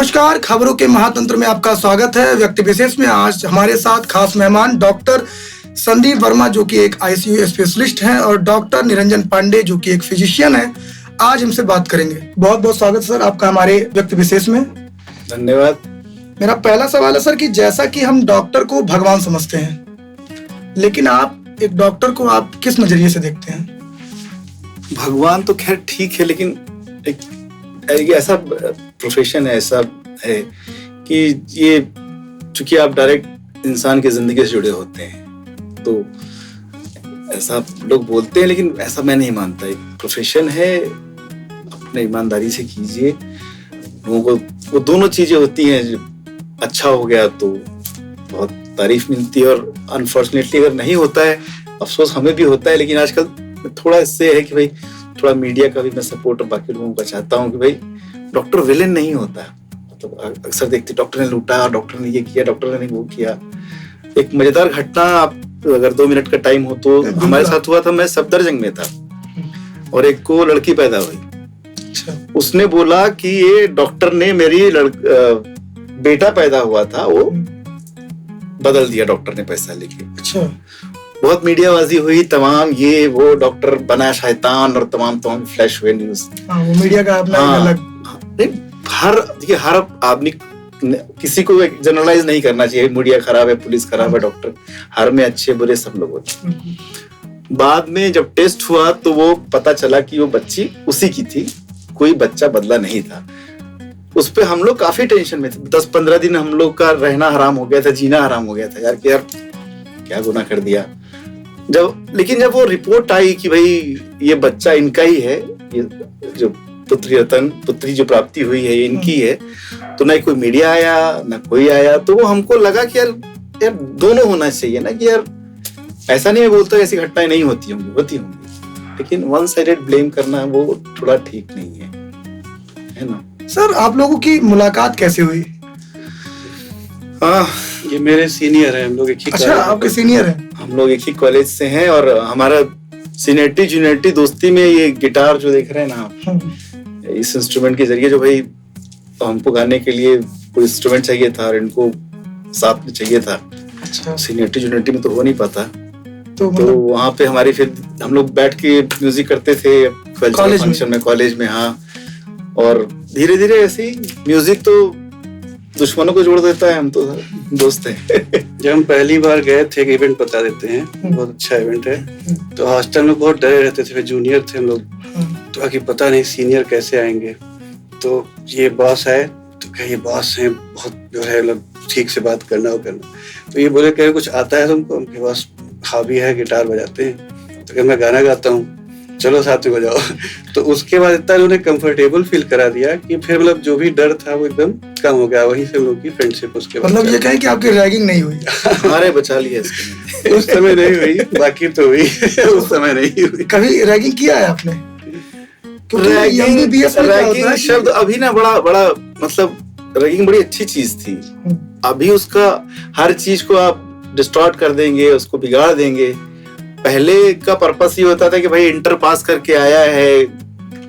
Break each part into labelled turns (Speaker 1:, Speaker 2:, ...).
Speaker 1: नमस्कार, खबरों के महातंत्र में आपका स्वागत है। व्यक्ति विशेष में आज हमारे साथ खास मेहमान डॉक्टर संदीप वर्मा जो कि एक आईसीयू स्पेशलिस्ट हैं और डॉक्टर निरंजन पांडे जो कि एक फिजिशियन है। आज हमसे बात करेंगे। बहुत बहुत स्वागत सर आपका हमारे व्यक्ति विशेष में।
Speaker 2: धन्यवाद।
Speaker 1: मेरा पहला सवाल है सर कि जैसा कि हम डॉक्टर को भगवान समझते हैं, लेकिन आप एक डॉक्टर को आप किस नजरिए से देखते हैं?
Speaker 2: भगवान तो खैर ठीक है, लेकिन एक ऐसा प्रोफेशन है, ऐसा है कि ये चूंकि आप डायरेक्ट इंसान की जिंदगी से जुड़े होते हैं, तो ऐसा लोग बोलते हैं, लेकिन ऐसा मैं नहीं मानता। एक प्रोफेशन है, अपने ईमानदारी से कीजिए। लोगों को वो दोनों चीजें होती हैं, अच्छा हो गया तो बहुत तारीफ मिलती है, और अनफॉर्चुनेटली अगर नहीं होता है अफसोस हमें भी होता है। लेकिन आजकल थोड़ा इससे है कि भाई थोड़ा मीडिया का भी मैं सपोर्ट और बाकी लोगों का चाहता हूँ कि भाई डॉक्टर विलेन नहीं होता है। मतलब अक्सर देखते डॉक्टर ने लूटा, डॉक्टर ने ये किया, डॉक्टर ने वो किया। एक मजेदार घटना, आप अगर 2 मिनट का टाइम हो तो हमारे साथ हुआ था। मैं सफदरजंग में था और एक को लड़की पैदा हुई। उसने बोला कि ये डॉक्टर ने मेरी बेटा पैदा हुआ था वो बदल दिया डॉक्टर ने पैसा लेके।
Speaker 1: अच्छा।
Speaker 2: बहुत मीडियाबाजी हुई, तमाम ये वो डॉक्टर बना शैतान और तमाम फ्लैश हुए न्यूज।
Speaker 1: वो मीडिया का अपना अलग।
Speaker 2: हर आदमी, किसी को जनरलाइज नहीं करना चाहिए। मीडिया खराब है, पुलिस खराब है, डॉक्टर हर में अच्छे बुरे सब लोग होते हैं। बाद में जब टेस्ट हुआ तो वो पता चला कि वो बच्ची उसी की थी, कोई बच्चा बदला नहीं था। उस पे हम लोग काफी टेंशन में थे। 10-15 दिन हम लोग का रहना हराम हो गया था, जीना हराम हो गया था यार, कि यार क्या गुनाह कर दिया। लेकिन जब वो रिपोर्ट आई कि भाई ये बच्चा इनका ही है, ये जो पुत्री जो प्राप्ति हुई है ये इनकी है, तो ना कोई मीडिया आया ना कोई आया। तो वो हमको लगा कि यार दोनों होना चाहिए ना, कि यार ऐसा नहीं मैं बोलता ऐसी घटनाएं नहीं होती होंगी, लेकिन वन साइडेड ब्लेम करना वो थोड़ा ठीक नहीं है ना।
Speaker 1: सर आप लोगों की मुलाकात कैसे हुई?
Speaker 2: ये मेरे सीनियर है, हम लोग एक ही।
Speaker 1: अच्छा, आपके सीनियर हैं? हम
Speaker 2: लोग एक ही कॉलेज से हैं, और हमारा सीनियरिटी जूनियरिटी दोस्ती में ये गिटार जो देख रहे हैं ना आप, इस इंस्ट्रूमेंट के जरिए जो भाई हमको गाने के लिए कोई इंस्ट्रूमेंट चाहिए था और इनको साथ में चाहिए था।
Speaker 1: अच्छा।
Speaker 2: सीनियरिटी जूनियरिटी में तो हो नहीं पाता, तो वहाँ पे हमारी फिर हम लोग बैठ के म्यूजिक करते थे कल्चरल फंक्शन में, कॉलेज में। हाँ, और धीरे धीरे ऐसे म्यूजिक तो दुश्मनों को जोड़ देता है। हम तो दोस्त हैं।
Speaker 3: जब हम पहली बार गए थे, एक इवेंट बता देते हैं, बहुत अच्छा इवेंट है। तो हॉस्टल में बहुत डरे रहते थे, जूनियर थे हम लोग, तो आगे पता नहीं सीनियर कैसे आएंगे। तो ये बॉस है, तो क्या ये बॉस है, बहुत जो है मतलब ठीक से बात करना हो करना। तो ये बोले कहीं कुछ आता है तुमको? उनके पास हॉबी है, गिटार बजाते हैं। तो क्या मैं गाना गाता हूँ, चलो साथ में बजाओ। तो उसके बाद इतना उन्होंने कंफर्टेबल फील करा दिया कि फिर मतलब जो भी डर था वो एकदम कम हो गया। वहीं से हम लोग की फ्रेंडशिप उसके बाद।
Speaker 1: मतलब ये कहें कि आपकी रैगिंग नहीं हुई?
Speaker 2: हमारे बचा लिया इसके।
Speaker 3: उस समय नहीं हुई, बाकी तो हुई। उस समय नहीं हुई।
Speaker 1: कभी रैगिंग किया है आपने?
Speaker 2: रैगिंग शब्द अभी ना बड़ा मतलब रैगिंग बड़ी अच्छी चीज थी। अभी उसका हर चीज को आप डिस्टॉर्ट कर देंगे, उसको बिगाड़ देंगे। पहले का पर्पस ये होता था कि भाई इंटर पास करके आया है।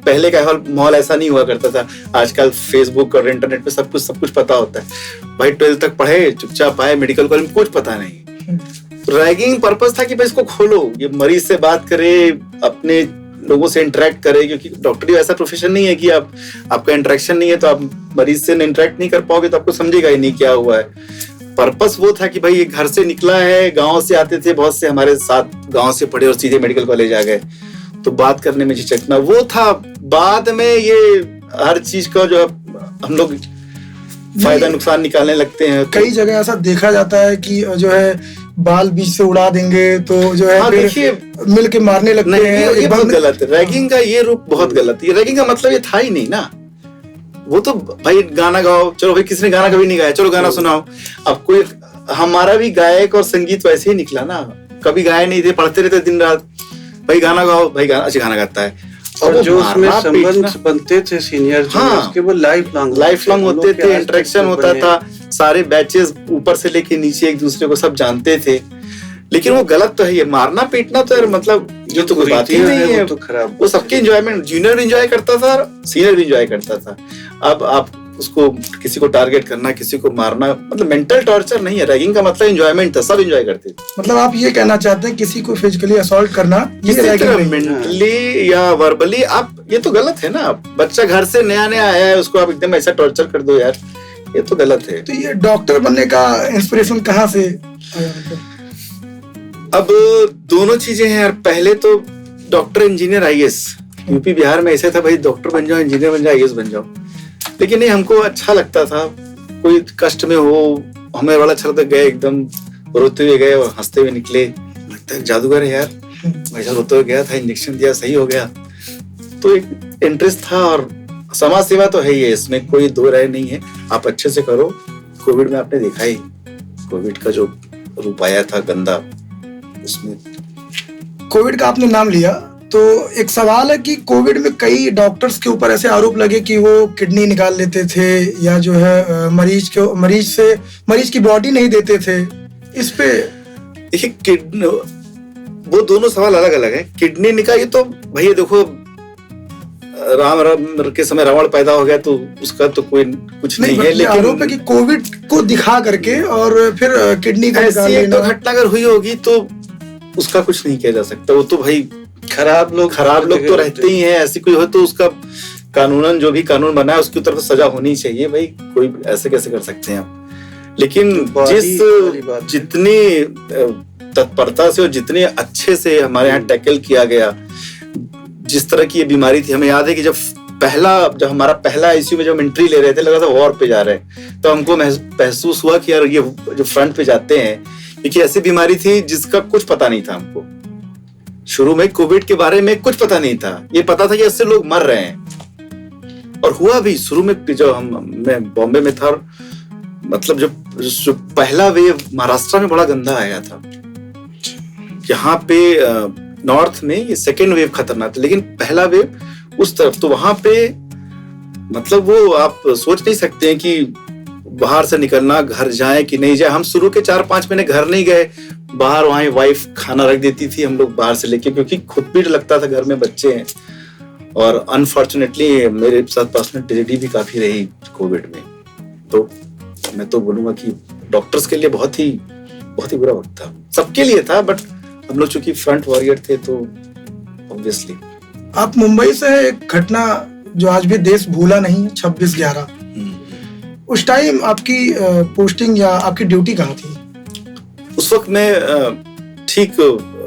Speaker 2: पहले का माहौल ऐसा नहीं हुआ करता था। आजकल फेसबुक और इंटरनेट पे सब कुछ पता होता है। भाई 12th तक पढ़े, चुपचाप आए, मेडिकल कॉलेज में कुछ पता नहीं। तो रैगिंग पर्पस था कि भाई इसको खोलो, ये मरीज से बात करे, अपने लोगों से इंटरेक्ट करे, क्योंकि डॉक्टरी ऐसा प्रोफेशन नहीं है कि आपका इंटरेक्शन नहीं है तो आप मरीज से इंटरेक्ट नहीं कर पाओगे, तो आपको समझेगा ही नहीं क्या हुआ है। पर्पस वो था कि भाई ये घर से निकला है, गांव से आते थे बहुत से हमारे साथ, गांव से पढ़े और सीधे मेडिकल कॉलेज आ गए, तो बात करने में झिझकना वो था। बाद में ये हर चीज का जो हम लोग फायदा नुकसान निकालने लगते हैं।
Speaker 1: कई जगह ऐसा देखा जाता है कि जो है बाल बीच से उड़ा देंगे तो जो है
Speaker 2: देखिए
Speaker 1: मिल के मारने लगते हैं।
Speaker 2: ये बहुत गलत है। रैगिंग का ये रूप बहुत गलत है। रैगिंग का मतलब ये था ही नहीं ना। वो तो भाई गाना गाओ, चलो भाई किसने गाना कभी नहीं गाया, चलो गाना सुनाओ। अब कोई हमारा भी गायक और संगीत वैसे ही निकला ना, कभी गाए नहीं थे, पढ़ते रहते दिन रात, भाई गाना गाओ, भाई गाना अच्छा गाना गाता है।
Speaker 3: और जो उसमें संबंध बनते थे सीनियर, उसके वो लाइफ लॉन्ग
Speaker 2: होते थे, इंटरेक्शन होता था, सारे बैचेस ऊपर से लेके नीचे एक दूसरे को सब जानते थे। लेकिन वो गलत तो है, ये मारना पीटना तो यार मतलब जो तो कोई बात ही नहीं है।
Speaker 3: तो खराब,
Speaker 2: वो सबके एंजॉयमेंट, जूनियर भी एंजॉय करता था, सीनियर भी एंजॉय करता था। अब आप उसको किसी को टारगेट करना, किसी को मारना, मतलब मेंटल टॉर्चर नहीं है। रैगिंग का मतलब एंजॉयमेंट था, सब एंजॉय करते थे।
Speaker 1: मतलब आप ये कहना चाहते हैं किसी को फिजिकली असॉल्ट करना ये रैगिंग नहीं है?
Speaker 2: मेंटली या वर्बली आप, ये तो गलत है ना। बच्चा घर से नया नया आया है, उसको आप एकदम ऐसा टॉर्चर कर दो यार, ये तो गलत है।
Speaker 1: तो ये डॉक्टर बनने का इंस्पिरेशन कहाँ से आया?
Speaker 2: अब दोनों चीजें हैं यार। पहले तो doctor, engineer, IAS, UP Bihar में ऐसे था भाई डॉक्टर बन जाओ, इंजीनियर बन जाओ, आईएएस बन जाओ। लेकिन नहीं, हमको अच्छा लगता था, कोई कष्ट में हो, हमें बड़ा अच्छा लगता, गए एकदम रोते हुए गए और हंसते हुए निकले, लगता है जादूगर है यार, वैसा रोते हुए गया था, इंजेक्शन दिया, सही हो गया। तो एक इंटरेस्ट था। और समाज सेवा तो है ही है, इसमें कोई दो राय नहीं है, आप अच्छे से करो। कोविड में आपने देखा ही, कोविड का जो रूप आया था गंदा, उसमें
Speaker 1: कोविड का आपने नाम लिया तो एक सवाल है कि कोविड में कई डॉक्टर्स के ऊपर ऐसे आरोप लगे कि वो किडनी निकाल लेते थे या जो है मरीज की बॉडी नहीं देते थे। इस पे
Speaker 2: किडनी, वो दोनों सवाल अलग अलग है। किडनी निकाल, ये तो भैया देखो, राम के समय रावण पैदा हो गया तो उसका तो कोई कुछ नहीं है। लेकिन
Speaker 1: आरोप है कि कोविड को दिखा करके और फिर किडनी का निकाल लेना।
Speaker 2: तो घटना अगर हुई होगी तो उसका कुछ नहीं किया जा सकता। वो तो भाई खराब लोग तो रहते ही हैं। ऐसी कोई हो तो उसका कानूनन, जो भी कानून बना है उसकी तरफ सजा होनी चाहिए भाई। कोई ऐसे कैसे कर सकते हैं आप? लेकिन जितनी तत्परता से और जितने अच्छे से हमारे यहाँ टैकल किया गया, जिस तरह की ये बीमारी थी, हमें याद है कि जब हमारा पहला आईसीयू में जब एंट्री ले रहे थे, लगा था वॉर पे जा रहे हैं, तो हमको महसूस हुआ कि यार ये जो फ्रंट पे जाते हैं, क्योंकि ऐसी बीमारी थी जिसका कुछ पता नहीं था हमको। शुरू में कोविड के बारे में कुछ पता नहीं था, ये पता था कि इससे लोग मर रहे हैं। और हुआ भी शुरू में, जो मैं बॉम्बे में था, मतलब जो पहला वेव महाराष्ट्र में बड़ा गंदा आया था। यहाँ पे नॉर्थ में ये सेकेंड वेव खतरनाक था, लेकिन पहला वेव उस तरफ, तो वहां पे मतलब वो आप सोच नहीं सकते हैं कि बाहर से निकलना, घर जाए कि नहीं जाए। हम शुरू के 4-5 महीने घर नहीं गए, बाहर वहां वाइफ खाना रख देती थी, हम लोग बाहर से लेके, क्योंकि खुद भी लगता था घर में बच्चे हैं। और अनफॉर्चुनेटली मेरे साथ पर्सनल ट्रेजेडी भी काफी रही कोविड में। तो मैं तो बोलूंगा कि डॉक्टर्स के लिए बहुत ही बुरा वक्त था, सबके लिए था, बट हम लोग चूंकि फ्रंट वॉरियर थे तो ऑब्वियसली।
Speaker 1: आप मुंबई से है, एक घटना जो आज भी देश भूला नहीं, 26/11। उस टाइम आपकी पोस्टिंग या आपकी ड्यूटी कहाँ थी?
Speaker 2: उस वक्त मैं ठीक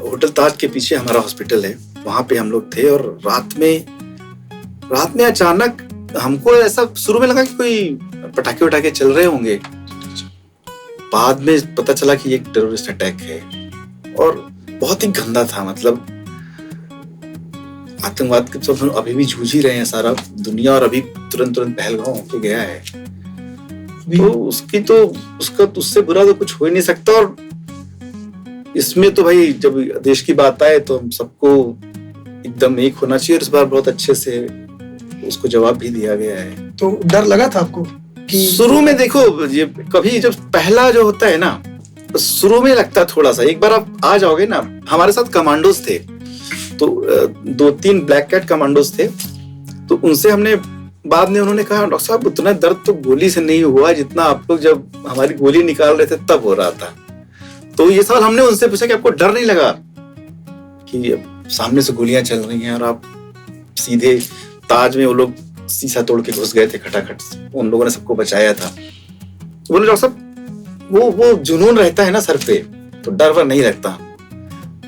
Speaker 2: होटल ताज के पीछे हमारा हॉस्पिटल है, वहां पे हम लोग थे। और रात में अचानक हमको ऐसा शुरू में लगा कि कोई पटाखे उठाके चल रहे होंगे, बाद में पता चला कि एक टेररिस्ट अटैक है। और बहुत ही गंदा था, मतलब आतंकवाद के तो अभी भी जूझ ही रहे हैं सारा दुनिया, और अभी तुरंत पहलगाम होके गया है। तो उसका उससे बुरा तो कुछ हो ही नहीं सकता। और इसमें तो भाई जब देश की बात आए तो हम सबको एकदम एक होना चाहिए, और इस बार बहुत अच्छे से उसको जवाब भी दिया गया है।
Speaker 1: तो डर लगा था आपको कि
Speaker 2: शुरू में देखो, ये कभी जब पहला जो होता है ना, तो शुरू में लगता है थोड़ा सा, एक बार आप आ जाओगे ना। हमारे साथ कमांडोज थे, तो 2-3 ब्लैक कैट कमांडोज थे, तो उनसे हमने बाद में, उन्होंने कहा डॉक्टर साहब उतना दर्द तो गोली से नहीं हुआ जितना आप लोग जब हमारी गोली निकाल रहे थे तब हो रहा था। तो ये सवाल हमने उनसे पूछा कि आपको डर नहीं लगा कि सामने से गोलियां चल रही हैं और आप सीधे ताज में, वो लोग शीशा तोड़ के घुस गए थे खटाखट, उन लोगों ने सबको बचाया था। तो बोले डॉक्टर साहब वो जुनून रहता है ना सर पे, तो डर वर नहीं रहता।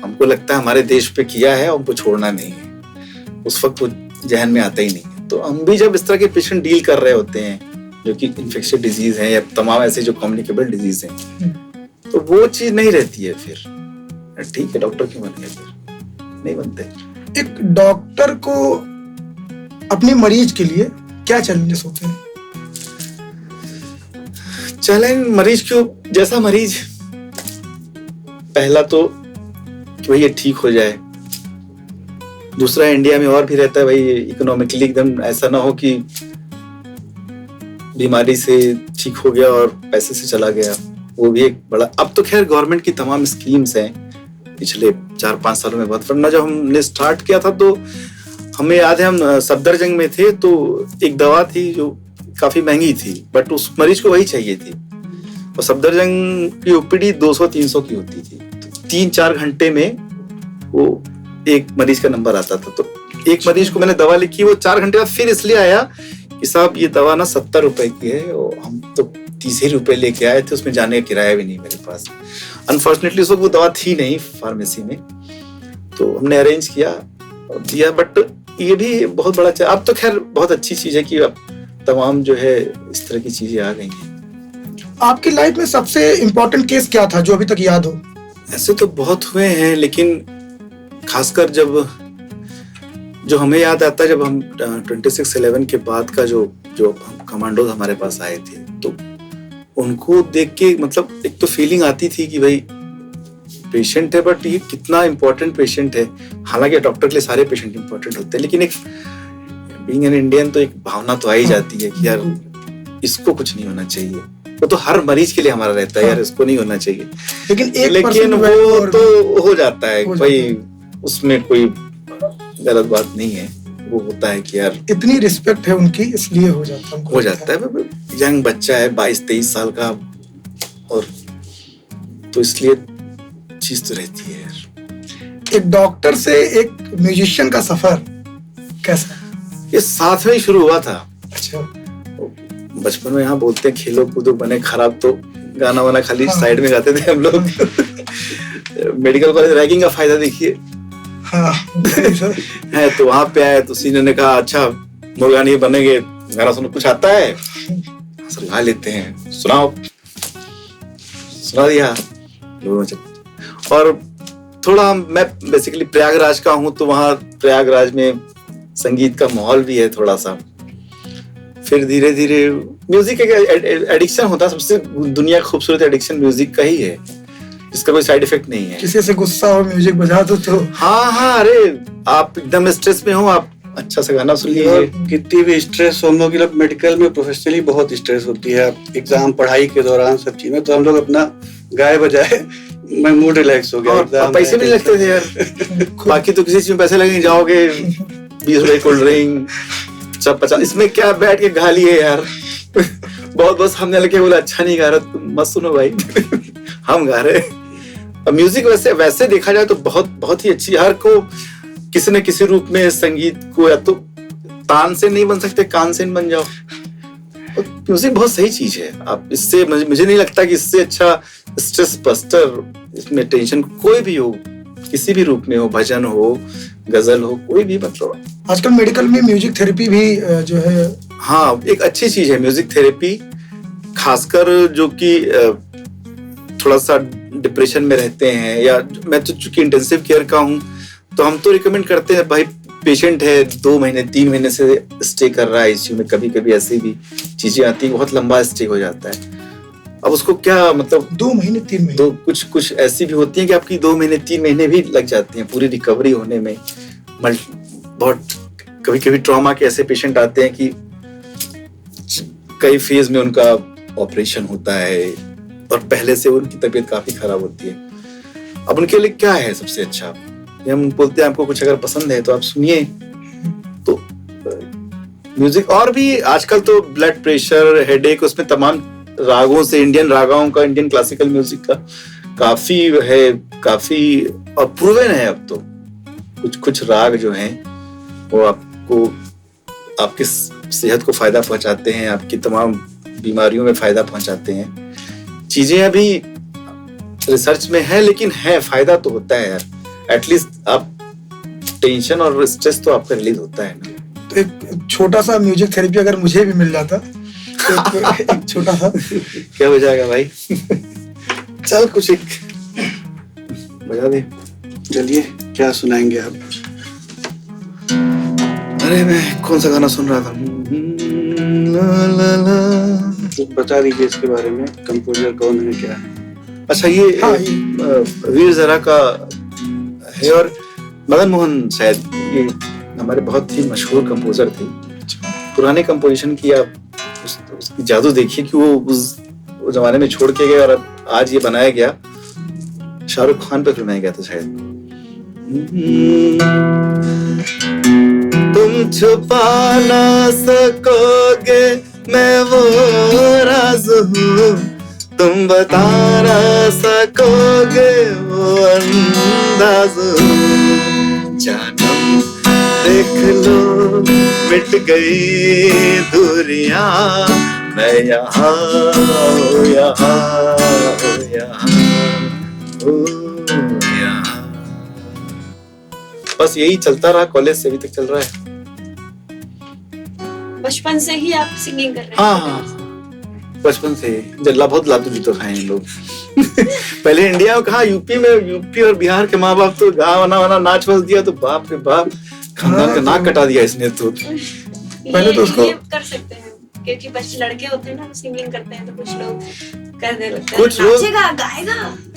Speaker 2: हमको लगता है हमारे देश पे किया है, हमको छोड़ना नहीं है। उस वक्त वो जहन में आता ही नहीं है। तो हम भी जब इस तरह के पेशेंट डील कर रहे होते हैं जो कि इन्फेक्शियस डिजीज है या तमाम ऐसे जो कम्युनिकेबल डिजीज हैं, तो वो चीज नहीं रहती है। फिर ठीक है, डॉक्टर क्यों बन गए, फिर नहीं बनते।
Speaker 1: एक डॉक्टर को अपने मरीज के लिए क्या चैलेंजेस होते हैं?
Speaker 2: चैलेंज मरीज क्यों, जैसा मरीज, पहला तो कि भाई ये ठीक हो जाए। दूसरा, इंडिया में और भी रहता है भाई, इकोनॉमिकली एकदम ऐसा ना हो कि बीमारी से ठीक हो गया और पैसे से चला गया, वो भी एक बड़ा। अब तो खैर गवर्नमेंट की तमाम स्कीम्स हैं पिछले 4-5 सालों में बहुत। वरना जब हमने स्टार्ट किया था तो हमें याद है, हम सफदरजंग में थे, तो एक दवा थी जो काफी महंगी थी, बट उस मरीज को वही चाहिए थी। और सफदरजंग की ओपीडी 200-300 की होती थी, तो 3-4 घंटे में वो एक मरीज का नंबर आता था। तो एक मरीज को मैंने दवा लिखी, वो 4 घंटे बाद फिर इसलिए आया कि साहब ये दवा ना 70 रुपए की है, और हम तो 30 ही रुपए लेके आए थे, उसमें जाने का किराया भी नहीं मेरे पास। अनफॉर्चुनेटली उस वक्त वो दवा थी नहीं फार्मेसी में, तो हमने अरेंज किया और दिया। बट ये भी बहुत बड़ा अब तो खैर बहुत अच्छी चीज है कि अब तमाम जो है इस तरह की चीजें आ गई हैं।
Speaker 1: आपकी लाइफ में सबसे इम्पोर्टेंट केस क्या था जो अभी तक याद हो?
Speaker 2: ऐसे तो बहुत हुए हैं, लेकिन खासकर जो हमें याद आता है, जब हम 26/11 के बाद का जो कमांडोज हमारे पास आए थे, तो उनको देख के मतलब एक तो फीलिंग आती थी कि भाई पेशेंट है, बट ये कितना इम्पोर्टेंट पेशेंट है। हालांकि डॉक्टर के लिए सारे पेशेंट इम्पोर्टेंट होते हैं, लेकिन एक बीइंग एन इंडियन तो एक भावना तो आ ही जाती है कि यार इसको कुछ नहीं होना चाहिए। वो तो हर मरीज के लिए हमारा रहता है यार, इसको नहीं होना चाहिए, लेकिन वो तो हो जाता है भाई, उसमें कोई गलत बात नहीं है। वो होता है कि यार
Speaker 1: इतनी रिस्पेक्ट है उनकी, इसलिए हो जाता
Speaker 2: है। यंग बच्चा है 22-23 साल का, और तो इसलिए चीज तो रहती है यार।
Speaker 1: एक डॉक्टर से एक म्यूजिशियन का सफर कैसा?
Speaker 2: ये साथ में ही शुरू हुआ था।
Speaker 1: अच्छा।
Speaker 2: बचपन में यहाँ बोलते हैं खेलो कूदो बने खराब, तो गाना वाना खाली साइड में गाते थे हम लोग। मेडिकल कॉलेज रैगिंग का फायदा देखिए।
Speaker 1: हाँ।
Speaker 2: है तो वहां पे आए तो सीनियर ने कहा अच्छा मुर्गानी बनेंगे, गाना सुनो, कुछ आता है? गा लेते हैं, सुनाओ। सुना दिया। और थोड़ा मैं बेसिकली प्रयागराज का हूँ, तो वहाँ प्रयागराज में संगीत का माहौल भी है थोड़ा सा। फिर धीरे धीरे म्यूजिक एक एडिक्शन होता है, सबसे दुनिया का खूबसूरत एडिक्शन म्यूजिक का ही है, इसका कोई साइड इफेक्ट नहीं है।
Speaker 1: किसी से गुस्सा हो म्यूजिक बजा दो तो
Speaker 2: हाँ, अरे आप एकदम स्ट्रेस में हो, आप अच्छा सा गाना सुन लीजिए।
Speaker 3: कितनी भी स्ट्रेस हो, हम लोग मतलब मेडिकल में प्रोफेशनली बहुत स्ट्रेस होती है, एग्जाम पढ़ाई के दौरान सब चीज में, तो हम लोग अपना गाए बजाए मैं मूड रिलैक्स हो गया।
Speaker 2: पैसे भी लगते थे यार। बाकी तो किसी चीज में पैसे लगेंगे, जाओगे 20 रुपए कोल्ड ड्रिंक, 50, इसमें क्या बैठ के गा लिए यार। बहुत बस हमने लगे, बोला अच्छा नहीं गा रहा, तुम मत सुनो भाई। हम गा रहे। अब म्यूजिक वैसे देखा जाए तो बहुत ही अच्छी, हर को किसी न किसी रूप में संगीत को, या तो तान से नहीं बन सकते, कान से बन जाओ। म्यूजिक बहुत सही चीज है। आप इससे मुझे नहीं लगता कि इससे अच्छा स्ट्रेस बस्टर, इसमें टेंशन कोई भी हो, किसी भी रूप में हो, भजन हो, गजल हो, कोई भी, मतलब
Speaker 1: आजकल मेडिकल में म्यूजिक थेरेपी भी जो है,
Speaker 2: हाँ एक अच्छी चीज है म्यूजिक थेरेपी। खासकर जो कि थोड़ा सा डिप्रेशन में रहते हैं, या मैं तो चूंकि इंटेंसिव केयर का हूँ, तो हम तो रिकमेंड करते हैं भाई, पेशेंट है 2 महीने 3 महीने से स्टे कर रहा है आईसीयू में, कभी कभी ऐसी भी चीजें आती है, बहुत लंबा स्टे हो जाता है। अब उसको क्या मतलब
Speaker 1: 2 महीने 3 महीने,
Speaker 2: तो कुछ ऐसी भी होती है कि आपकी 2 महीने 3 महीने भी लग जाती हैं पूरी रिकवरी होने में। बहुत कभी कभी ट्रॉमा के ऐसे पेशेंट आते हैं कि कई फेज में उनका ऑपरेशन होता है, और पहले से उनकी तबीयत काफी खराब होती है। अब उनके लिए क्या है सबसे अच्छा, हम बोलते हैं आपको कुछ अगर पसंद है तो आप सुनिए। तो म्यूजिक, और भी आजकल तो ब्लड प्रेशर, हेडेक, उसमें तमाम रागों से, इंडियन रागों का, इंडियन क्लासिकल म्यूजिक का काफी है, काफी और प्रूवन है। अब तो कुछ राग जो हैं वो आपको, आपकी सेहत को फायदा पहुंचाते हैं, आपकी तमाम बीमारियों में फायदा पहुंचाते हैं। चीजें अभी रिसर्च में है, लेकिन है, फायदा तो होता है यार। एटलीस्ट आप टेंशन और स्ट्रेस तो आपका रिलीज होता है ना।
Speaker 1: तो एक छोटा सा म्यूजिक थेरेपी अगर मुझे भी मिल जाता, एक छोटा सा
Speaker 2: क्या हो जाएगा भाई? चल कुछ एक बजा दे।
Speaker 3: चलिए, क्या सुनाएंगे आप?
Speaker 2: अरे मैं कौन सा गाना सुन रहा था? ला ला ला।
Speaker 3: तो बता दीजिए इसके बारे में, कंपोजर कौन है, क्या है?
Speaker 2: अच्छा, ये वीर ज़रा का है, और मदन मोहन शायद, ये हमारे बहुत ही मशहूर कंपोजर थे। पुराने कंपोजिशन की आप उसकी जादू देखिए कि वो उस जमाने में छोड़ के गए, और अब आज ये बनाया गया, शाहरुख खान पे फिल्माया गया था शायद। तुम छुपा ना सकोगे मैं वो राज हूँ तुम बता ना सकोगे वो अंदाज हूँ। जानम देख लो मिट गई दूरियां, मैं यहाँ हूँ, यहाँ हूँ, यहाँ हूँ, यहाँ। बस यही चलता रहा, कॉलेज से अभी तक चल रहा है।
Speaker 4: बचपन से ही आप सिंगिंग कर रहे हैं?
Speaker 2: हाँ, बचपन से। जल्ला बहुत लातू जी तो खाए हैं लोग। पहले इंडिया में कहा, यूपी और बिहार के माँ बाप तो गाँव वाना नाच बस दिया तो बाप रे बाप, खानदान का नाक कटा दिया इसने तो।
Speaker 1: पहले तो उसको
Speaker 4: ये कर सकते हैं क्योंकि बच्चे लड़के होते हैं ना, सिंगिंग करते हैं तो कुछ लोग करने लगते हैं,
Speaker 2: कुछ लोग
Speaker 4: नाचेगा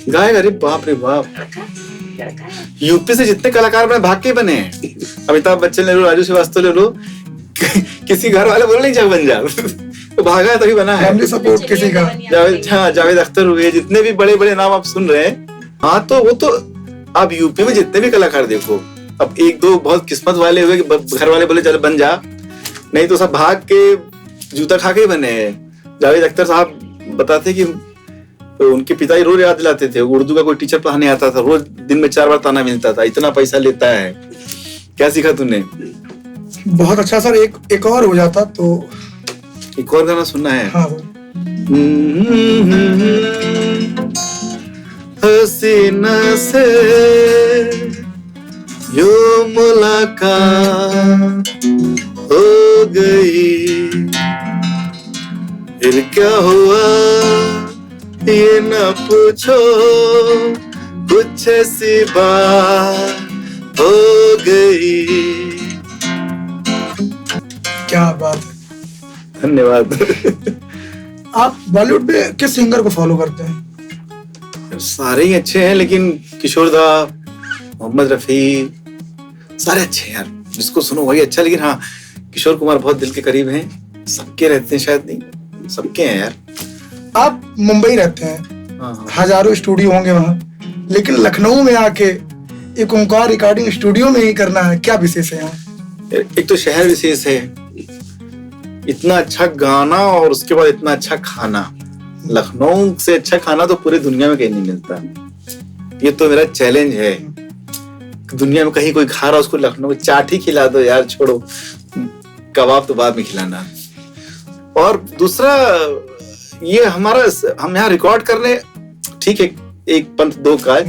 Speaker 4: गाएगा।
Speaker 2: अरे बाप रे बाप।
Speaker 4: लड़का है।
Speaker 2: यूपी से जितने कलाकार बने भाग के बने हैं। अमिताभ बच्चन ले लो, राजू श्रीवास्तव ले लो, किसी घर वाले बोले नहीं जा बन जा, तो भागा तभी बना है।
Speaker 1: फैमिली सपोर्ट किसी का।
Speaker 2: जावेद अख्तर हुए, जितने भी बड़े बड़े नाम आप सुन रहे हैं। हाँ, तो वो तो आप यूपी में जितने भी कलाकार देखो, अब एक दो बहुत किस्मत वाले हुए घर वाले बोले चल बन जा, नहीं तो सब भाग के जूता खा के ही बने हैं। जावेद अख्तर साहब बताते कि उनके पिताजी रोज याद दिलाते थे, उर्दू का कोई टीचर पढ़ाने आता था, रोज दिन में 4 बार ताना मिलता था, इतना पैसा लेता है, क्या सीखा तूने?
Speaker 1: बहुत अच्छा सर। एक और हो जाता तो
Speaker 2: एक और गाना सुनना है।
Speaker 1: हाँ
Speaker 2: हसीना से यो मुलाकात हो गई, फिर क्या हुआ ये न पूछो, कुछ ऐसी बात हो गई।
Speaker 1: क्या बात है,
Speaker 2: धन्यवाद।
Speaker 1: आप बॉलीवुड में किस सिंगर को फॉलो करते हैं?
Speaker 2: सारे ही अच्छे हैं, लेकिन किशोर दा, मोहम्मद रफी, सारे अच्छे हैं यार, जिसको सुनो वही अच्छा। लेकिन हाँ, किशोर कुमार बहुत दिल के करीब हैं, सबके रहते हैं, शायद नहीं सबके हैं यार।
Speaker 1: आप मुंबई रहते हैं,
Speaker 2: हाँ।
Speaker 1: हजारों स्टूडियो होंगे वहां, लेकिन लखनऊ में आके एक ओंकार रिकॉर्डिंग स्टूडियो में ही करना है, क्या विशेष है यहाँ?
Speaker 2: एक तो शहर विशेष है, इतना अच्छा गाना और उसके बाद इतना अच्छा खाना। लखनऊ से अच्छा खाना तो पूरी दुनिया में कहीं नहीं मिलता। ये तो मेरा चैलेंज है, दुनिया में कहीं कोई खा रहा उसको लखनऊ में चाट ही खिला दो यार, छोड़ो कबाब तो बाद में खिलाना। और दूसरा ये हमारा, हम यहाँ रिकॉर्ड करने, ठीक है एक पंथ दो काज,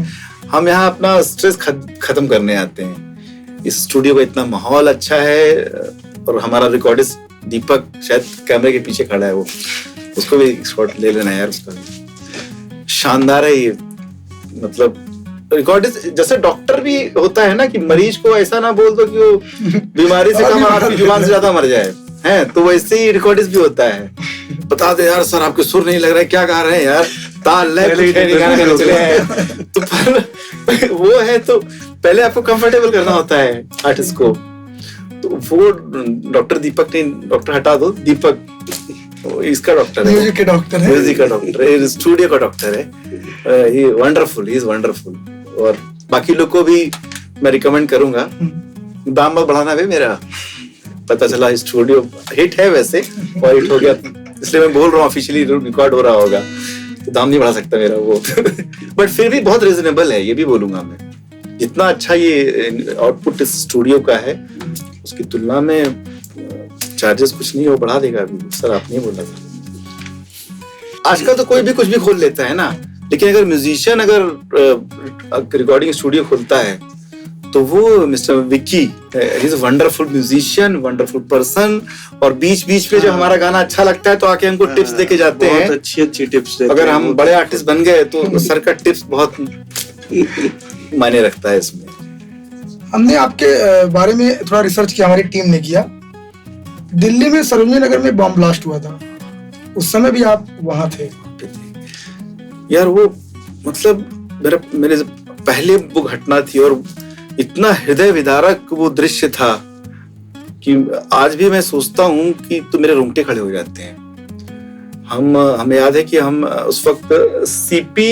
Speaker 2: हम यहाँ अपना स्ट्रेस खत्म करने आते हैं। इस स्टूडियो का इतना माहौल अच्छा है, और हमारा रिकॉर्डिस्ट दीपक शायद कैमरे के पीछे खड़ा है, वो उसको भी शॉट ले लेना यार, उसका भी शानदार है ये। मतलब रिकॉर्डिस्ट जैसे डॉक्टर भी होता है ना, कि मरीज को ऐसा ना बोल दो कि वो बीमारी से कम आपकी जुबान से ज्यादा मर जाए, है तो वैसे ही रिकॉर्डिस्ट भी होता है। बता दे यार सर, आपके सुर नहीं लग रहा है, क्या गा रहे हैं यार, ताल तो वो है, तो पहले आपको कंफर्टेबल करना होता है आर्टिस्ट को। तो वो डॉक्टर दीपक नहीं, डॉक्टर हटा दो, दीपक इसका डॉक्टर है,
Speaker 1: म्यूजिक के डॉक्टर है,
Speaker 2: म्यूजिक का डॉक्टर है, स्टूडियो का डॉक्टर है। ही वंडरफुल, ही इज वंडरफुल। और बाकी लोग को भी मैं रिकमेंड करूंगा, दाम मत बढ़ाना भाई मेरा, पता चला स्टूडियो हिट है वैसे, और हिट हो गया इसलिए मैं बोल रहा हूँ, ऑफिशियली रिकॉर्ड हो रहा होगा तो दाम नहीं बढ़ा सकता मेरा वो। बट फिर भी बहुत रिजनेबल है, ये भी बोलूंगा मैं। जितना अच्छा ये आउटपुट इस स्टूडियो का है, उसकी तुलना में चार्जेस कुछ नहीं, वो बढ़ा देगा अभी। सर आप नहीं बोला था, आजकल तो कोई भी कुछ भी खोल लेता है ना, लेकिन अगर म्यूजिशियन अगर रिकॉर्डिंग स्टूडियो खोलता है तो वो mister Vicky, he is wonderful musician, wonderful person. और बीच बीच में जब हमारा गाना अच्छा लगता है तो आके हमको टिप्स देके जाते हैं,
Speaker 3: बहुत अच्छी टिप्स देते हैं।
Speaker 2: अगर हम बड़े आर्टिस्ट बन गए तो सर का टिप्स बहुत मायने रखता है इसमें।
Speaker 1: हमने आपके बारे में थोड़ा रिसर्च किया, हमारी टीम ने किया। दिल्ली में सरोजनी नगर में बॉम्ब ब्लास्ट हुआ था, उस समय भी आप वहां थे
Speaker 2: यार। वो मतलब मेरे पहले वो घटना थी, और इतना हृदय विदारक वो दृश्य था कि आज भी मैं सोचता हूँ कि तो मेरे रोंगटे खड़े हो जाते हैं। हमें याद है कि हम उस वक्त सीपी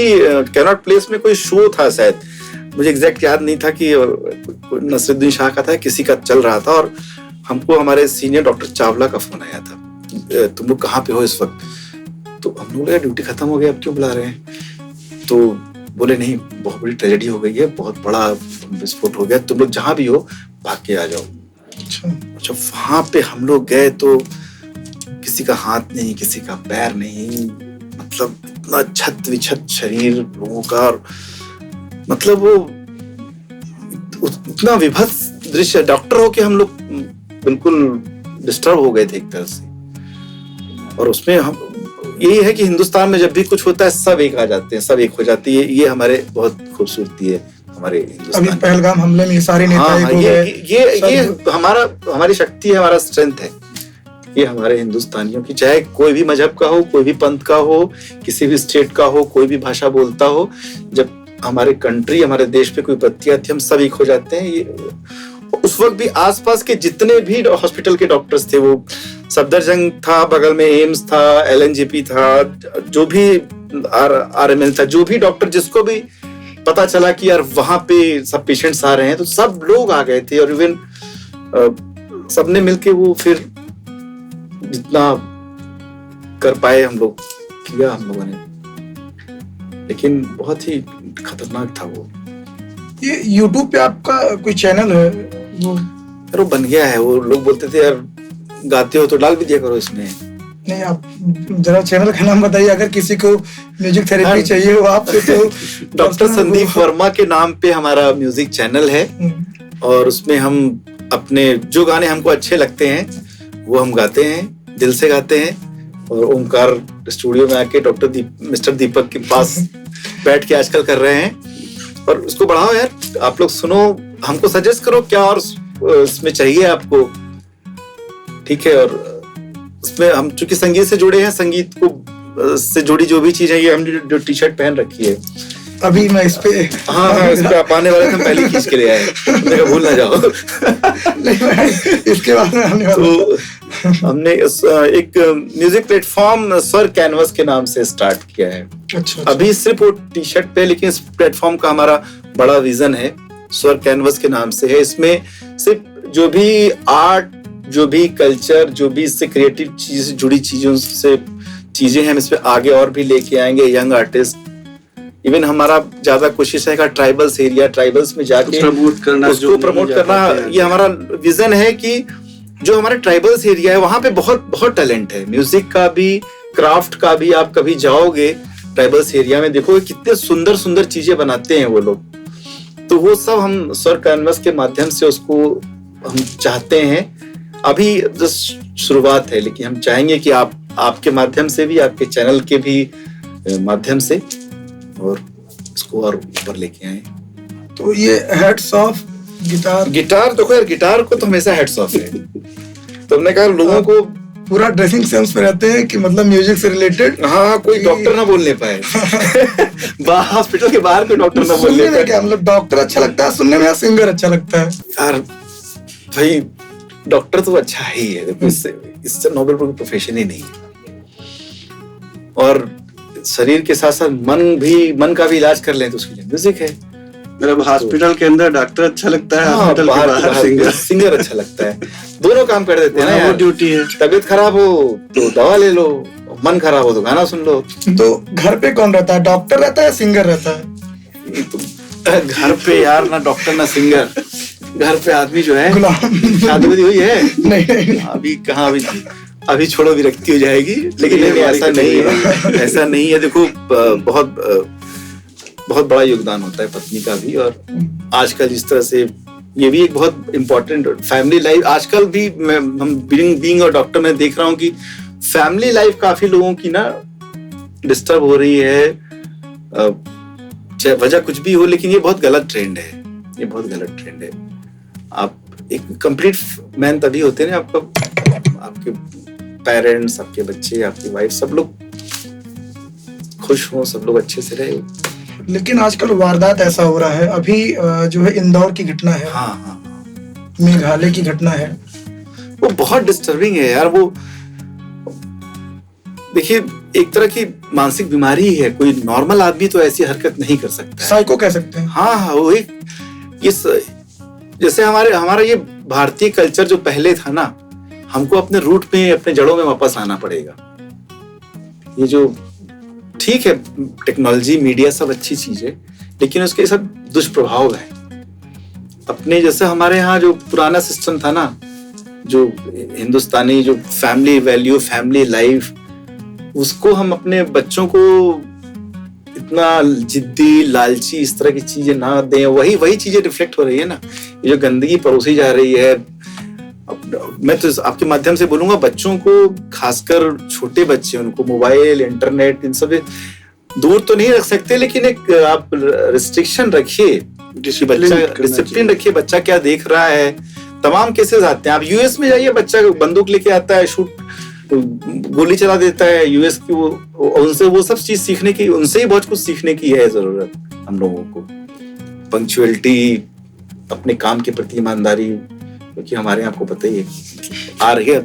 Speaker 2: कैनॉट प्लेस में कोई शो था शायद, मुझे एग्जैक्ट याद नहीं था कि नसरुद्दीन शाह का था, किसी का चल रहा था, और हमको हमारे सीनियर डॉक्टर चावला का फोन आया था तुम लोग कहाँ पे हो इस वक्त? तो हम लोग लगा ड्यूटी खत्म हो गया, अब क्यों बुला रहे हैं? तो बोले नहीं, बहुत बड़ी ट्रेजेडी हो गई है, बहुत बड़ा विस्फोट हो गया, तुम लोग जहाँ भी हो भाग के आ जाओ। अच्छा, वहां पे हम लोग गए तो किसी का हाथ नहीं, किसी का पैर नहीं, मतलब इतना छत विछत शरीर लोगों का, मतलब वो इतना विभत्स दृश्य। डॉक्टर हो के हम लोग बिल्कुल डिस्टर्ब हो गए थे एक तरह से। और उसमें हम यही है कि हिंदुस्तान में जब भी कुछ होता है सब एक आ जाते हैं, सब एक हो जाती है। ये हमारे बहुत खूबसूरती है हमारे हिंदुस्तान।
Speaker 1: अभी पहलगाम हमले में सारे नेता एक हो गए।
Speaker 2: ये हमारी शक्ति है, हमारा स्ट्रेंथ है। ये हमारे हिंदुस्तानियों की, चाहे कोई भी मजहब का हो, कोई भी पंथ का हो, किसी भी स्टेट का हो, कोई भी भाषा बोलता हो, जब हमारे कंट्री, हमारे देश पे कोई विपत्ति आती है हम सब एक हो जाते हैं। ये उस वक्त भी आसपास के जितने भी हॉस्पिटल के डॉक्टर्स थे, वो सफदरजंग था, बगल में एम्स था, एलएनजेपी था, जो भी आरएमएल था, जो भी डॉक्टर जिसको भी पता चला कि यार वहां पे सब पेशेंट्स आ रहे हैं, तो सब लोग आ गए थे। और इवन सबने मिलके वो फिर जितना कर पाए हम लोग किया हम लोगों ने, लेकिन बहुत ही खतरनाक था वो।
Speaker 1: ये YouTube पे आपका कोई चैनल है?
Speaker 2: वो बन गया है। वो लोग बोलते थे यार गाते हो तो डाल भी दिया करो इसमें।
Speaker 1: नहीं, आप जरा चैनल का नाम बताइए, अगर किसी को म्यूजिक थेरेपी चाहिए हो आपसे तो।
Speaker 2: डॉक्टर संदीप वर्मा के नाम पे हमारा म्यूजिक चैनल है, और उसमें हम अपने जो गाने हमको अच्छे लगते हैं वो हम गाते हैं, दिल से गाते हैं। और ओमकार स्टूडियो में आके मिस्टर दीपक के पास बैठ के आजकल कर रहे हैं। और उसको बढ़ाओ यार, आप लोग सुनो, हमको सजेस्ट करो क्या और इसमें चाहिए आपको, ठीक है। और उसमें हम चूंकि संगीत से जुड़े हैं, संगीत को से जुड़ी जो भी चीज है, ये हमने जो टी शर्ट पहन रखी है
Speaker 1: अभी मैं इस पे,
Speaker 2: हाँ इस पे आप आने वाले थे, हम पहले खींच के ले आए, मेरा भूल ना जाओ।
Speaker 1: नहीं, इसके बाद में आने वाला।
Speaker 2: तो हमने एक म्यूजिक प्लेटफॉर्म स्वर कैनवस के नाम से स्टार्ट किया है।
Speaker 1: अच्छा।
Speaker 2: अभी सिर्फ वो टी शर्ट पे, लेकिन इस प्लेटफॉर्म का हमारा बड़ा विजन है, स्वर कैनवस के नाम से है। इसमें सिर्फ जो भी आर्ट, जो भी कल्चर, जो भी इससे क्रिएटिव चीज जुड़ी चीजें हम इसमें आगे और भी लेके आएंगे, यंग आर्टिस्ट। इवन हमारा ज्यादा कोशिश है ट्राइबल्स एरिया, ट्राइबल्स में जाके
Speaker 3: प्रमोट करना,
Speaker 2: उसको प्रमोट करना। ये हमारा विजन है कि जो हमारे ट्राइबल्स एरिया है वहां पे बहुत बहुत टैलेंट है, म्यूजिक का भी, क्राफ्ट का भी। आप कभी जाओगे ट्राइबल्स एरिया में, देखोगे कितने सुंदर सुंदर चीजें बनाते हैं वो लोग। तो वो सब हम स्वर कैनवस के माध्यम से उसको हम चाहते हैं। अभी जस्ट शुरुआत है, लेकिन हम चाहेंगे कि आपके माध्यम से भी, आपके चैनल के भी माध्यम से, और इसको और ऊपर लेके आए।
Speaker 1: तो ये हेड्स ऑफ गिटार
Speaker 2: देखो यार, गिटार को तो हमेशा हेड्स ऑफ है। तो हमने कहा लोगों को
Speaker 1: पूरा ड्रेसिंग सेंस पे रहते हैं कि मतलब म्यूजिक से रिलेटेड।
Speaker 2: हाँ, कोई डॉक्टर ना बोलने पाए। हॉस्पिटल के बाहर कोई डॉक्टर ना बोलने पाए।
Speaker 1: क्या मतलब डॉक्टर अच्छा लगता है सुनने में या सिंगर अच्छा लगता है?
Speaker 2: यार भाई डॉक्टर तो अच्छा ही है, देखो इससे नोबेल प्रोफेशन ही नहीं है। और शरीर के साथ साथ मन का भी इलाज कर लें तो उसके लिए म्यूजिक है।
Speaker 3: मतलब हॉस्पिटल के अंदर डॉक्टर अच्छा लगता है, हॉस्पिटल के बाहर
Speaker 2: सिंगर अच्छा लगता है। दोनों काम कर देते हैं ना यार।
Speaker 3: ड्यूटी है।
Speaker 2: तबीयत खराब हो तो दवा ले लो, मन खराब हो तो गाना सुन लो।
Speaker 1: तो घर पे कौन रहता है, डॉक्टर रहता है या सिंगर रहता है?
Speaker 2: तो घर पे यार ना डॉक्टर ना सिंगर, घर पे आदमी जो है शादी हुई है
Speaker 1: नहीं
Speaker 2: अभी कहाँ, अभी छोड़ो, विरक्ति हो जाएगी। लेकिन ऐसा नहीं है, ऐसा नहीं है। देखो बहुत बड़ा योगदान होता है पत्नी का भी। और आजकल जिस तरह से ये भी एक बहुत इम्पोर्टेंट फैमिली लाइफ, आजकल भी हम बीइंग और डॉक्टर में देख रहा हूँ कि फैमिली लाइफ काफी लोगों की ना डिस्टर्ब हो रही है, चाहे वजह कुछ भी हो, लेकिन ये बहुत गलत ट्रेंड है। ये बहुत गलत ट्रेंड है। आप एक कंप्लीट मैन तभी होते हैं आपके पेरेंट्स, आपके बच्चे, आपकी वाइफ, सब लोग खुश हो, सब लोग अच्छे से रहे।
Speaker 1: लेकिन आजकल वारदात ऐसा हो रहा है, अभी जो है इंदौर की घटना है,
Speaker 2: हाँ,
Speaker 1: मेघालय की घटना है,
Speaker 2: वो बहुत डिस्टर्बिंग है यार। वो देखिए एक तरह की मानसिक बीमारी है, कोई नॉर्मल आदमी तो ऐसी हरकत नहीं कर सकता है।
Speaker 1: साइको कह सकते हैं।
Speaker 2: हाँ, वो एक जैसे हमारा ये भारतीय कल्चर जो पहले था ना, हमको अपने रूट में, अपने जड़ों में वापस आना पड़ेगा। ये जो ठीक है, टेक्नोलॉजी, मीडिया सब अच्छी चीज है, लेकिन उसके सब दुष्प्रभाव है। अपने जैसे हमारे यहाँ जो पुराना सिस्टम था ना, जो हिंदुस्तानी जो फैमिली वैल्यू, फैमिली लाइफ, उसको हम अपने बच्चों को इतना जिद्दी, लालची, इस तरह की चीजें ना दें। वही चीजें रिफ्लेक्ट हो रही है ना, ये जो गंदगी परोसी जा रही है। मैं तो आपके माध्यम से बोलूंगा, बच्चों को, खासकर छोटे बच्चे, उनको मोबाइल, इंटरनेट, इन सब दूर तो नहीं रख सकते, लेकिन एक आप रिस्ट्रिक्शन रखिए, डिसिप्लिन रखिए। बच्चा क्या देख रहा है, तमाम केसेस आते हैं। आप यूएस में जाइए, बच्चा बंदूक लेके आता है, गोली चला देता है यूएस की, उनसे वो सब चीज सीखने की, उनसे ही बहुत कुछ सीखने की है जरूरत हम लोगों को। पंक्चुअलिटी, अपने काम के प्रति ईमानदारी, क्योंकि हमारे यहाँ आपको पता ही है आ रही है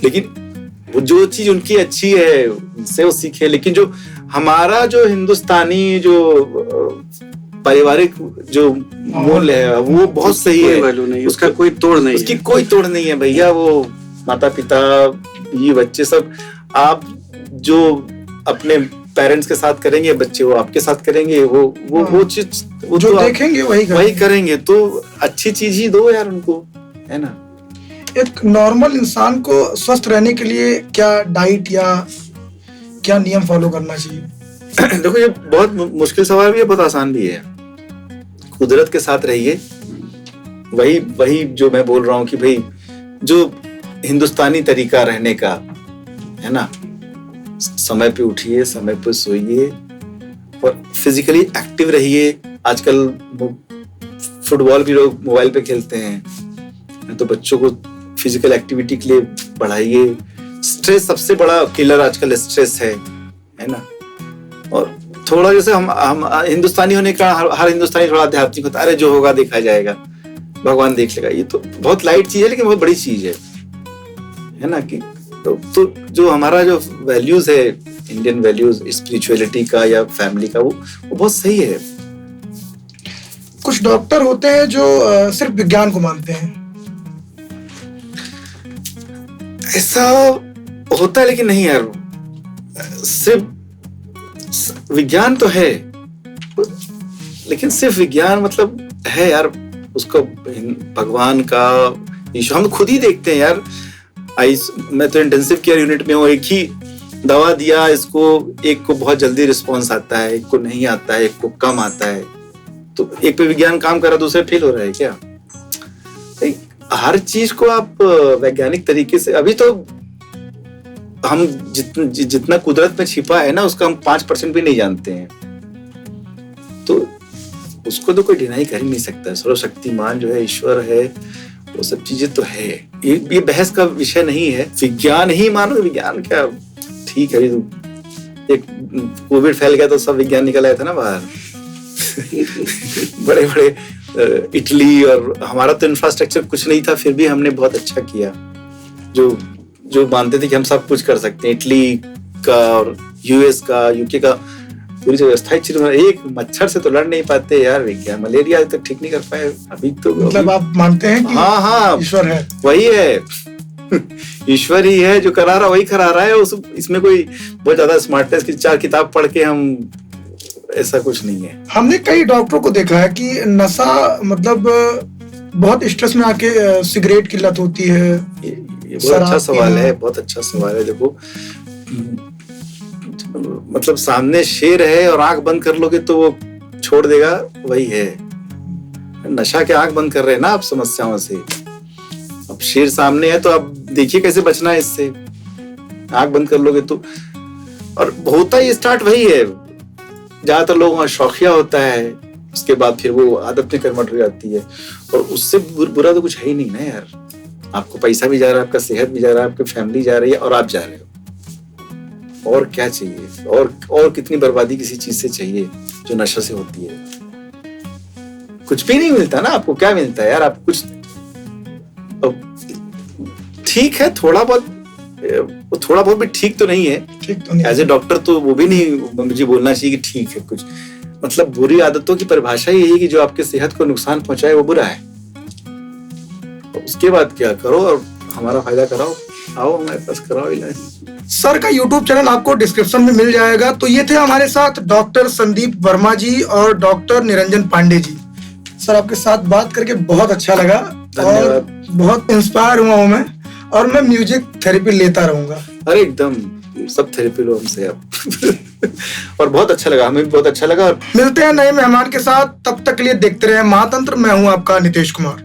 Speaker 2: लेकिन वो जो चीज उनकी अच्छी है उनसे वो सीखे। लेकिन जो हमारा जो हिंदुस्तानी जो पारिवारिक जो मूल्य है वो बहुत सही है,
Speaker 3: नहीं, उसका कोई तोड़ नहीं,
Speaker 2: उसकी कोई तोड़ नहीं है भैया। वो माता पिता, ये बच्चे सब, आप जो अपने पेरेंट्स के साथ करेंगे, बच्चे वो आपके साथ करेंगे। वो चीज वो
Speaker 1: जो
Speaker 2: तो
Speaker 1: देखेंगे वही
Speaker 2: करेंगे। तो अच्छी चीज ही दो यार उनको, है ना।
Speaker 1: एक नॉर्मल इंसान को स्वस्थ रहने के लिए क्या डाइट या क्या नियम फॉलो करना चाहिए?
Speaker 2: देखो, ये बहुत मुश्किल सवाल भी है, बहुत आसान भी है। कुदरत के साथ रहिए, वही जो मैं बोल रहा हूँ कि भाई जो हिंदुस्तानी तरीका रहने का है ना, समय पे उठिए, समय पे सोइए और फिजिकली एक्टिव रहिए। आजकल फुटबॉल भी लोग मोबाइल पे खेलते हैं, तो बच्चों को फिजिकल एक्टिविटी के लिए बढ़ाइए। स्ट्रेस सबसे बड़ा किलर आजकल स्ट्रेस है ना। और थोड़ा जैसे हम हिंदुस्तानी होने का, हर हिंदुस्तानी थोड़ा आध्यात्मिक होता है, अरे जो होगा देखा जाएगा, भगवान देख लेगा। ये तो बहुत लाइट चीज है, लेकिन बहुत बड़ी चीज है ना। कि तो जो हमारा जो वैल्यूज है, इंडियन वैल्यूज, स्पिरिचुअलिटी का या फैमिली का, वो बहुत सही है।
Speaker 1: कुछ डॉक्टर होते हैं जो सिर्फ विज्ञान को मानते हैं,
Speaker 2: ऐसा होता है, लेकिन नहीं यार, सिर्फ विज्ञान तो है, लेकिन सिर्फ विज्ञान मतलब है यार, उसको भगवान का, ईश्वर, हम खुद ही देखते हैं यार। मैं तो इंटेंसिव केयर यूनिट में हूँ, एक ही दवा दिया, इसको एक को बहुत जल्दी रिस्पॉन्स आता है, एक को नहीं आता है, एक को कम आता है। तो एक पे विज्ञान काम कर रहा है, दूसरे फेल हो रहा है क्या? हर चीज को आप वैज्ञानिक तरीके से, अभी तो हम जितना कुदरत में छिपा है ना, उसका हम 5% भी नहीं जानते हैं। तो उसको तो कोई डिनाई कर ही नहीं सकता। सर्वशक्तिमान जो है, ईश्वर है, वो सब चीजें तो है। ये बहस का विषय नहीं है। विज्ञान ही मानो, विज्ञान क्या, ठीक है। एक कोविड फैल गया तो सब विज्ञान निकल आया था ना बाहर बड़े बड़े इटली, और हमारा तो इंफ्रास्ट्रक्चर कुछ नहीं था, फिर भी हमने बहुत अच्छा किया। जो मानते थे कि हम सब कुछ कर सकते हैं, इटली का और यूएस का, यूके का, पूरी जो व्यवस्था एक मच्छर से तो लड़ नहीं पाते यार। विज्ञान मलेरिया तक ठीक नहीं कर पाए अभी तो।
Speaker 1: मतलब आप मानते हैं कि
Speaker 2: हाँ
Speaker 1: ईश्वर है?
Speaker 2: वही है ईश्वर ही है जो करा रहा, वही करा रहा है। इसमें कोई बहुत ज्यादा स्मार्टनेस की 4 किताब पढ़ के हम, ऐसा कुछ नहीं है।
Speaker 1: हमने कई डॉक्टरों को देखा है कि नशा, मतलब बहुत स्ट्रेस में आके सिगरेट की लत होती है।
Speaker 2: ये बहुत अच्छा सवाल है, बहुत अच्छा सवाल है। देखो, मतलब सामने शेर है और आंख बंद कर लोगे तो वो छोड़ देगा, वही है। नशा के आंख बंद कर रहे हैं ना आप समस्याओं से। अब शेर सामने है तो आप देखिए कैसे बचना है इससे। आंख बंद कर लोगे तो, और होता ही स्टार्ट वही है। ज्यादातर लोगों का शौकिया होता है, उसके बाद फिर वो आदत में कन्वर्ट हो जाती है, और उससे बुरा तो कुछ है ही नहीं ना यार। आपको पैसा भी जा रहा है, आपका सेहत भी जा रहा है, आपकी फैमिली जा रही है, और आप जा रहे हो। और क्या चाहिए? और कितनी बर्बादी किसी चीज से चाहिए जो नशा से होती है? कुछ भी नहीं मिलता ना आपको। क्या मिलता है यार? आप कुछ, ठीक है, थोड़ा बहुत भी ठीक तो नहीं है।
Speaker 1: ठीक तो नहीं।
Speaker 2: एज ए डॉक्टर तो वो भी नहीं मुझे बोलना चाहिए कि ठीक है कुछ। मतलब बुरी आदतों की परिभाषा यही है कि जो आपके सेहत को नुकसान पहुंचाए वो बुरा है। उसके बाद क्या करो? और हमारा फायदा कराओ, आओ हमारे पास कराओ इलाज।
Speaker 1: सर का यूट्यूब चैनल आपको डिस्क्रिप्शन में मिल जाएगा। तो ये थे हमारे साथ डॉक्टर संदीप वर्मा जी और डॉक्टर निरंजन पांडे जी। सर आपके साथ बात करके बहुत अच्छा लगा और बहुत इंस्पायर हुआ हूँ मैं, और मैं म्यूजिक थेरेपी लेता रहूंगा।
Speaker 2: अरे एकदम सब थेरेपी लो हमसे आप। और बहुत अच्छा लगा, हमें भी बहुत अच्छा लगा। और
Speaker 1: मिलते हैं नए मेहमान के साथ, तब तक के लिए देखते रहे महातंत्र। मैं हूँ आपका नितेश कुमार।